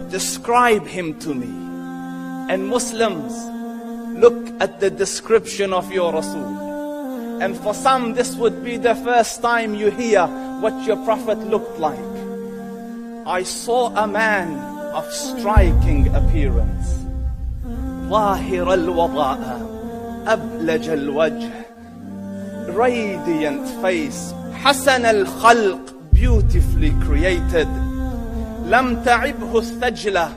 describe him to me. And Muslims, look at the description of your Rasul. And for some, this would be the first time you hear what your Prophet looked like. I saw a man of striking appearance. ظاهر الوضاء أبلج الوجه, radiant face, حسن الخلق, beautifully created. لم تعبه الثجلة,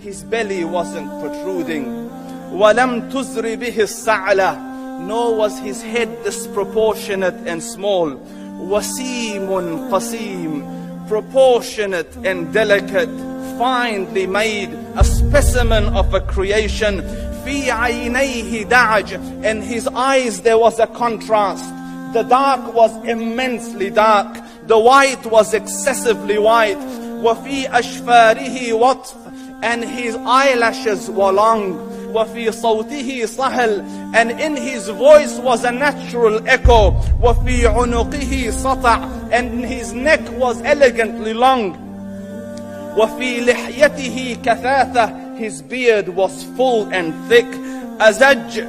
his belly wasn't protruding. ولم تزر به السعلة, nor was his head disproportionate and small. وسيم قسيم, proportionate and delicate, finely made, a specimen of a creation. في عينيه دعج, in his eyes there was a contrast. The dark was immensely dark, the white was excessively white. وفي أشفاره وطف, and his eyelashes were long. وفي صوته صهل, and in his voice was a natural echo. وفي عنقه سطع, and his neck was elegantly long. وفي لحيته كثاثة, his beard was full and thick. أزج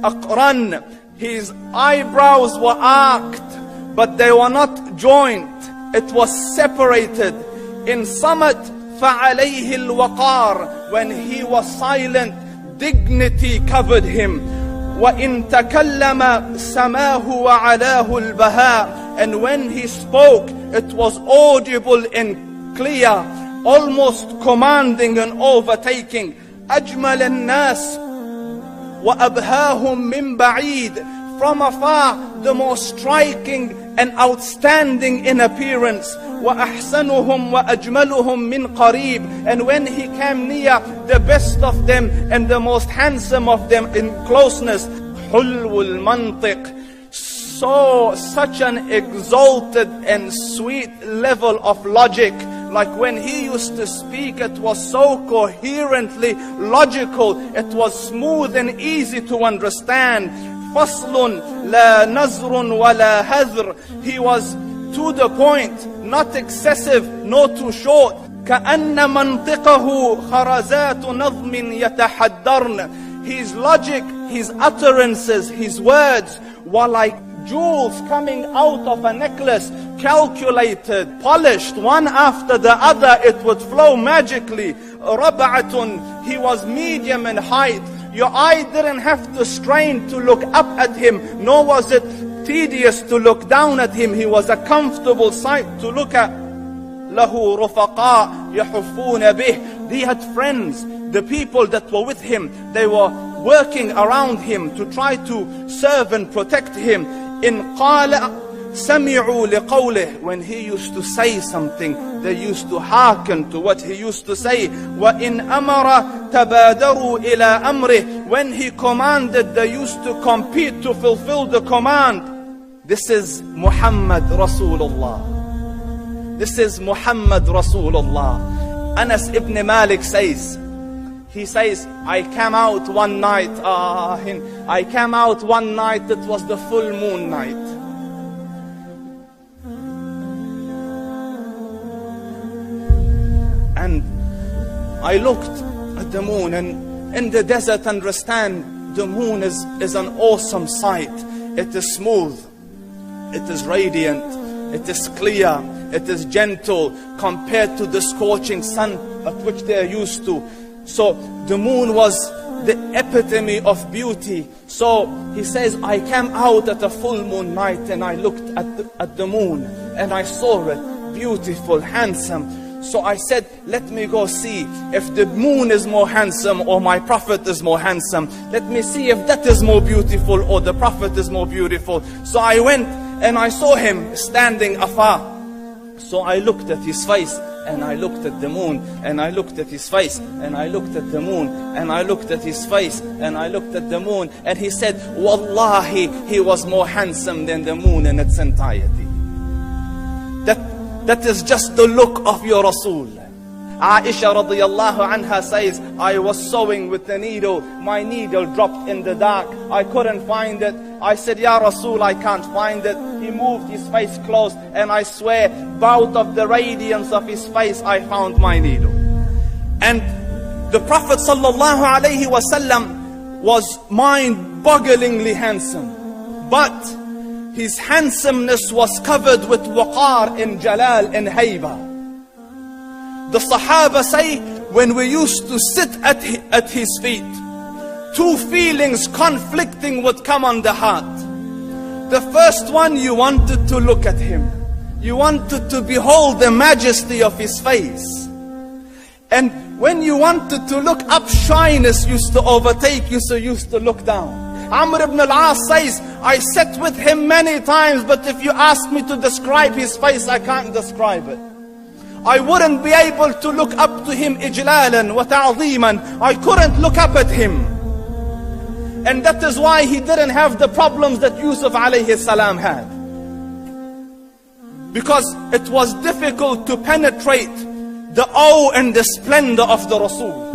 أقرن, his eyebrows were arched, but they were not joint, it was separated. In summit فعليه الوقار, when he was silent, dignity covered him. وإن تكلم سماه وعلاه البهاء, and when he spoke, it was audible and clear, almost commanding and overtaking. أجمل الناس وأبهاهم من بعيد, from afar the most striking and outstanding in appearance. وأحسنهم وأجملهم من قريب, and when he came near, the best of them and the most handsome of them in closeness. حلو المنطق, such an exalted and sweet level of logic. Like when he used to speak, it was so coherently logical, it was smooth and easy to understand. فصل لا نزر ولا هذر, he was to the point, not excessive nor too short. كأن منطقه خرزات نظم يتحدرن, his logic, his utterances, his words were like jewels coming out of a necklace, calculated, polished, one after the other, it would flow magically. ربعة, he was medium in height. Your eye didn't have to strain to look up at him, nor was it tedious to look down at him. He was a comfortable sight to look at. له رفقاء يحفون به, he had friends, the people that were with him, they were working around him to try to serve and protect him. إن قال سمعوا لقوله, when he used to say something, they used to hearken to what he used to say. وإن أمر تبادروا إلى أمره, when he commanded, they used to compete to fulfill the command. This is Muhammad Rasulullah. This is Muhammad Rasulullah. Anas ibn Malik says, he says, I came out one night, it was the full moon night. And I looked at the moon, and in the desert, understand, the moon is an awesome sight. It is smooth, it is radiant, it is clear, it is gentle compared to the scorching sun at which they are used to. So the moon was the epitome of beauty. So he says, I came out at a full moon night and I looked at the moon and I saw it, beautiful, handsome. So I said, let me go see if the moon is more handsome or my Prophet is more handsome. Let me see if that is more beautiful or the Prophet is more beautiful. So I went and I saw him standing afar. So I looked at his face and I looked at the moon, and I looked at his face, and I looked at the moon, and I looked at his face, and I looked at the moon, and he said, Wallahi, he was more handsome than the moon in its entirety. That is just the look of your Rasul. Aisha radiyallahu anha says, I was sewing with the needle, my needle dropped in the dark, I couldn't find it. I said, Ya Rasul, I can't find it. He moved his face close, and I swear, out of the radiance of his face, I found my needle. And the Prophet sallallahu alaihi wasallam was mind-bogglingly handsome. But his handsomeness was covered with waqar and jalal and hayba. The Sahaba say, when we used to sit at his feet, two feelings conflicting would come on the heart. The first one, you wanted to look at him. You wanted to behold the majesty of his face. And when you wanted to look up, shyness used to overtake you, so you used to look down. Amr ibn al-As says, I sat with him many times, but if you ask me to describe his face, I can't describe it. I wouldn't be able to look up to him ijlalan wa ta'zeeman. I couldn't look up at him. And that is why he didn't have the problems that Yusuf alayhi salam had. Because it was difficult to penetrate the awe and the splendor of the Rasul.